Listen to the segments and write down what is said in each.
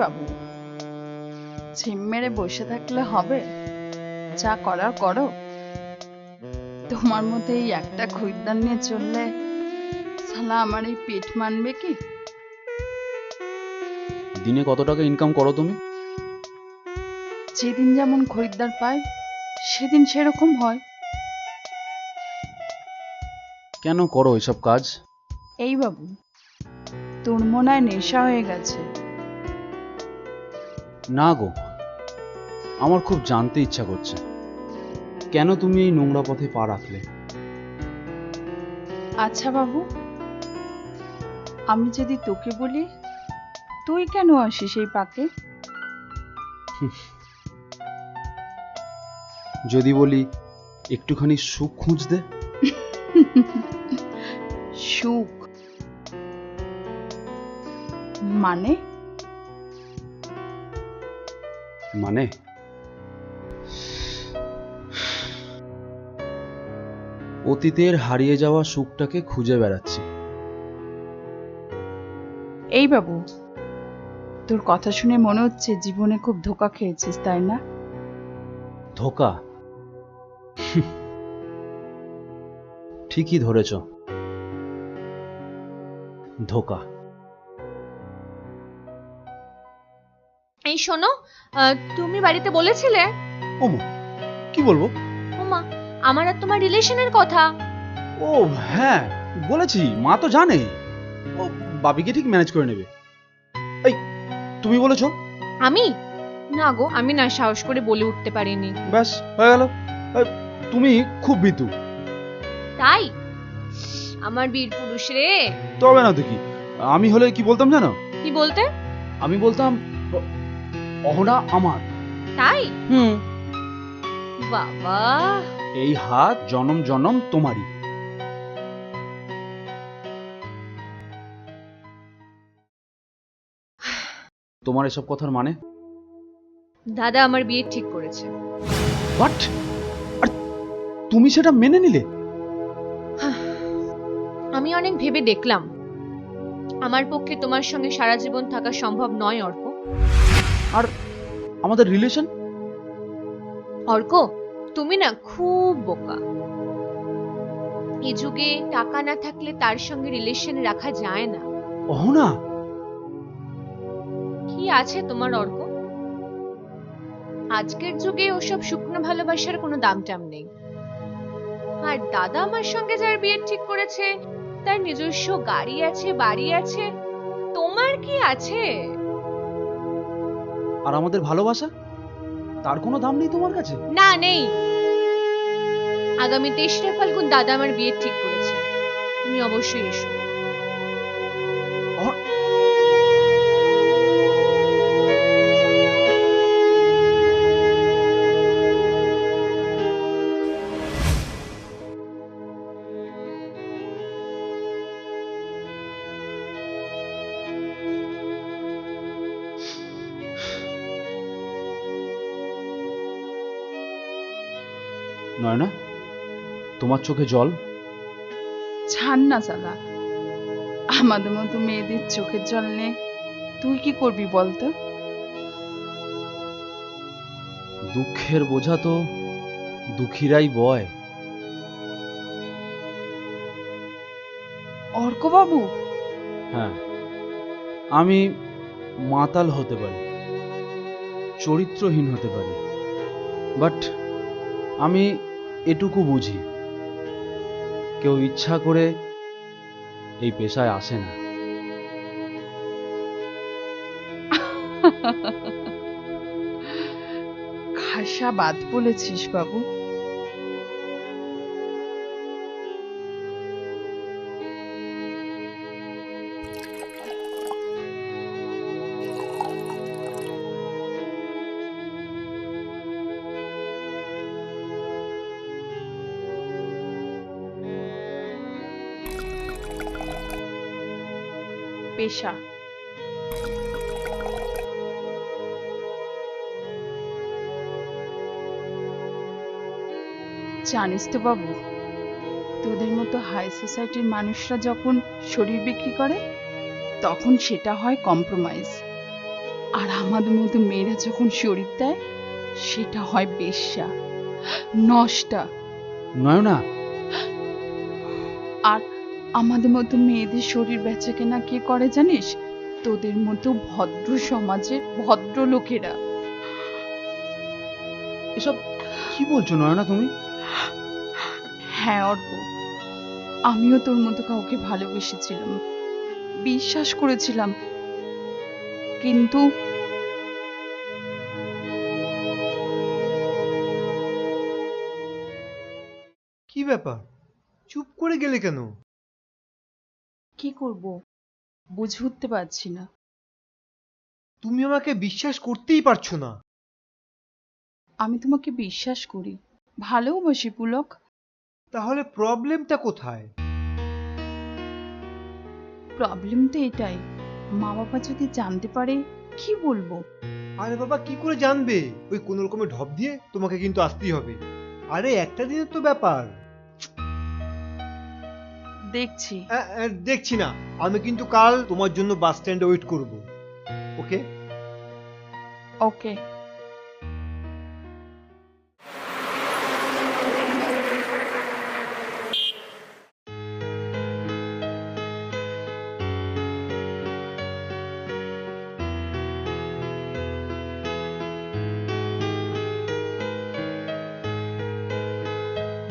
বাবু, ঝিম মেরে বসে থাকলে হবে? যা করার করো। তোমার মধ্যে এই একটা খরিদ্দার নিয়ে চললে শালা আমার এই পেট মানবে কি? দিনে কত টাকা ইনকাম করো তুমি? যেদিন যেমন খরিদ্দার পায় সেদিন সেরকম হয়। কেন করো এসব কাজ? এই বাবু, তোর মনে হয় নেশা হয়ে গেছে। না গো, আমার খুব জানতে ইচ্ছা করছে কেন তুমি এই নোংরা পথে পা রাখলে। আচ্ছা বাবু, আমি যদি তোকে বলি তুই কেন আসিস এই পাকে? যদি বলি একটুখানি সুখ খুঁজতে? সুখ মানে? মানে অতীতের হারিয়ে যাওয়া সুখটাকে খুঁজে বেড়াচ্ছি। এই বাবু, তোর কথা শুনে মনে হচ্ছে জীবনে খুব ধোঁকা খেয়েছিস, তাই না? ধোঁকা? ঠিকই ধরেছ, ধোঁকা। এই শোনো, তুমি বাড়িতে বলেছিলে? ওমা, কি বলবো? ওমা, আমার আর তোমার রিলেশনের কথা। ও হ্যাঁ, বলেছি, মা তো জানে। ও বাবিকে ঠিক ম্যানেজ করে নেবে। এই তুমি বলেছো? আমি না গো, আমি না সাহস করে বলে উঠতে পারিনি। ব্যাস হয়ে গেল। তুমি খুব ভীতু। তাই? আমার বীর পুরুষ রে। তবে না তো কি, আমি হলে কি বলতাম জানো? কি বলতে? আমি বলতাম অহনা আমার। তাই? বাবা, এই হাত জনম জনম তোমারই। তোমার এসব কথার মানে? দাদা আমার বিয়ে ঠিক করেছে। হোয়াট? আর তুমি সেটা মেনে নিলে? আমি অনেক ভেবে দেখলাম আমার পক্ষে তোমার সঙ্গে সারা জীবন থাকা সম্ভব নয় অর্ক। আর আমাদের রিলেশন? অর্ক, তুমি না খুব বোকা। এই যুগে টাকা না থাকলে তার সঙ্গে রিলেশন রাখা যায় না। অহনা, কি আছে তোমার অর্ক? আজকের যুগে ওসব শুকনো ভালোবাসার কোনো দাম টাম নেই। আর দাদা আমার সঙ্গে যার বিয়ে ঠিক করেছে তার নিজস্ব গাড়ি আছে, বাড়ি আছে। তোমার কি আছে? আর আমাদের ভালোবাসা, তার কোনো দাম নেই তোমার কাছে? না, নেই। আগামী 23শে ফাল্গুন দাদা আমার বিয়ে ঠিক করেছে, তুমি অবশ্যই এসো। অহর- নয়না, তোমার চোখে জল? ছাড় না চালা, আমাদের মতো মেয়েদের চোখের জল নেই, তুই কি করবি বলতো? দুঃখের বোঝা তো দুঃখীরাই বয়। অর্ক বাবু, হ্যাঁ, আমি মাতাল হতে পারি, চরিত্রহীন হতে পারি, বাট আমি এটুকু বুঝি, কেউ ইচ্ছা করে এই পেশায় আসে না। খাসা বাদ বলেছিস বাবু। পেশা, জানিস তো বাবু, তোদের মতো হাই সোসাইটির মানুষরা যখন শরীর বিক্রি করে তখন সেটা হয় কম্প্রোমাইজ, আর আমাদের মতো মেয়েরা যখন শরীর দেয় সেটা হয় বেশ্যা, নষ্টা। নয়না, আর আমাদের মতো মেয়েদের শরীর বেচা কেনা কে করে জানিস? তোদের মতো ভদ্র সমাজের ভদ্র লোকেরা। এসব কি বলছো নয়না তুমি? হ্যাঁ অর্ক, আমিও তোর মতো কাউকে ভালোবেসেছিলাম, বিশ্বাস করেছিলাম, কিন্তু কি ব্যাপার, চুপ করে গেলে কেন? কি করব বুঝে উঠতে পারছি না। তুমি আমাকে বিশ্বাস করতেই পারছো না। আমি তোমাকে বিশ্বাস করি, ভালোবাসি পুলক। তাহলে প্রবলেমটা কোথায়? প্রবলেম তো এটাই, মা বাবা যদি জানতে পারে কি বলবো? আরে বাবা, কি করে জানবে? ওই কোন রকমে ঢপ দিয়ে তোমাকে কিন্তু আসতেই হবে। আরে একটা দিনের তো ব্যাপার। দেখছি। দেখছি না, আমি কিন্তু কাল তোমার জন্য বাস স্ট্যান্ডে ওয়েট করব। ওকে? ওকে।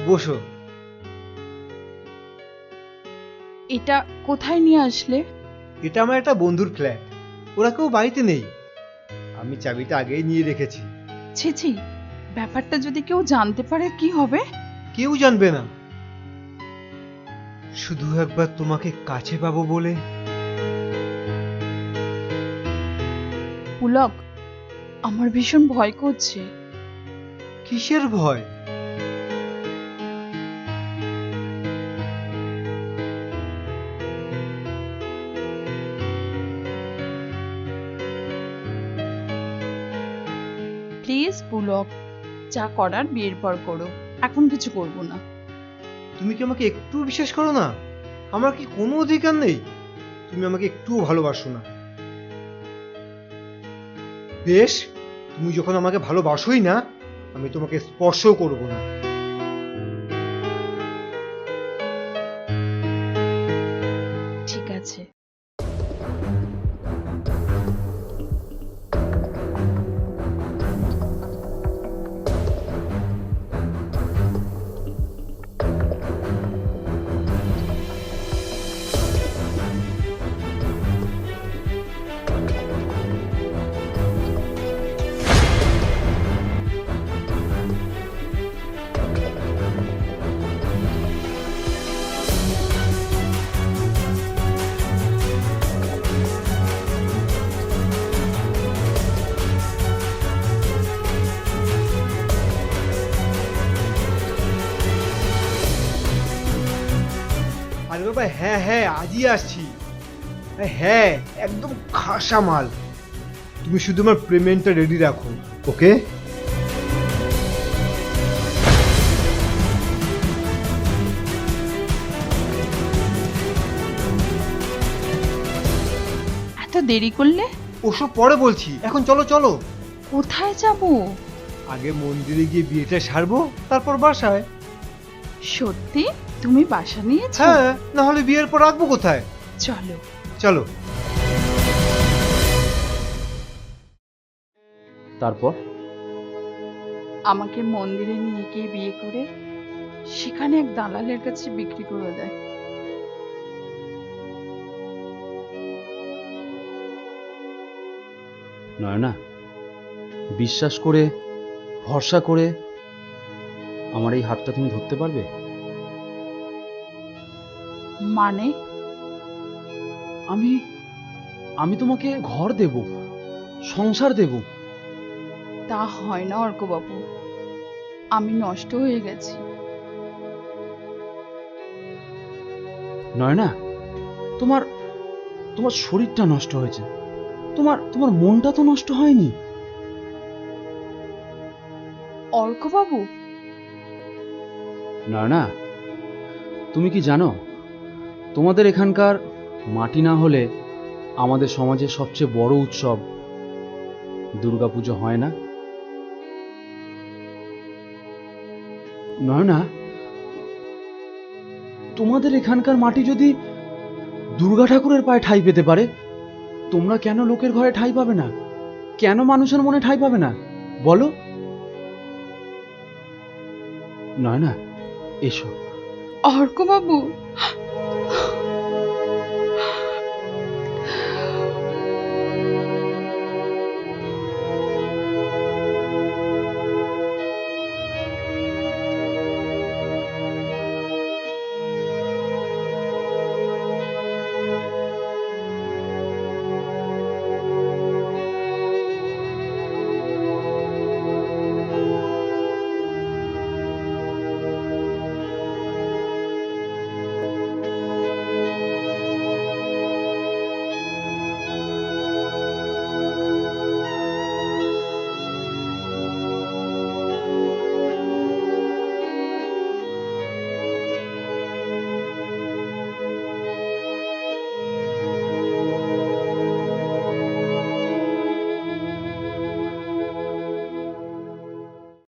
বসো। এটা কোথায় নিয়ে আসলে? এটা আমার একটা বন্ধুর ফ্ল্যাট, ওরা কেউ বাড়িতে নেই, আমি চাবিটা আগেই নিয়ে রেখেছি। ছি ছি, ব্যাপারটা যদি কেউ জানতে পারে কি হবে? কেউ জানবে না, শুধু একবার তোমাকে কাছে পাবো বলে। পুলক, আমার ভীষণ ভয় করছে। কিসের ভয়? প্লিজ পুলক, যা করার বিয়ের পর করো, এখন কিছু করব না। তুমি কি আমাকে একটু বিশ্বাস করো না? আমার কি কোনো অধিকার নেই? তুমি আমাকে একটুও ভালোবাসো না। বেশ, তুমি যখন আমাকে ভালোবাসোই না, আমি তোমাকে স্পর্শও করব না। ঠিক আছে। ভাই, হ্যাঁ হ্যাঁ আজই আসছি। হ্যাঁ একদম খাসা মাল। তুমি শুধু আমার পেমেন্টটা রেডি রাখো, ওকে? এত দেরি করলে? ওসব পরে বলছি, এখন চলো চলো। কোথায় যাব? আগে মন্দিরে গিয়ে বিয়েটা সারবো, তারপর বাসায়। সত্যি তুমি বাসা নিয়েছো? হ্যাঁ, না হলে বিয়ের পর রাখবো কোথায়? চলো। চলো। তারপর আমাকে মন্দিরে নিয়ে গিয়ে বিয়ে করে সেখানে এক দালালের কাছে বিক্রি করে দেয়। নয়না, বিশ্বাস করে ভরসা করে আমার এই হাতটা তুমি ধরতে পারবে? মানে? আমি আমি তোমাকে ঘর দেব, সংসার দেব। তা হয় না অর্কবাবু, আমি নষ্ট হয়ে গেছি। নয়না, তোমার তোমার শরীরটা নষ্ট হয়েছে, তোমার তোমার মনটা তো নষ্ট হয়নি। অর্কবাবু, নয়না, তুমি কি জানো তোমাদের এখানকার মাটি না হলে আমাদের সমাজের সবচেয়ে বড় উৎসব দুর্গাপুজো হয় না? নয়না, তোমাদের এখানকার মাটি যদি দুর্গা ঠাকুরের পায়ে ঠাঁই পেতে পারে, তোমরা কেন লোকের ঘরে ঠাঁই পাবে না? কেন মানুষের মনে ঠাঁই পাবে না বলো? নয়না, এসো। অর্কবাবু,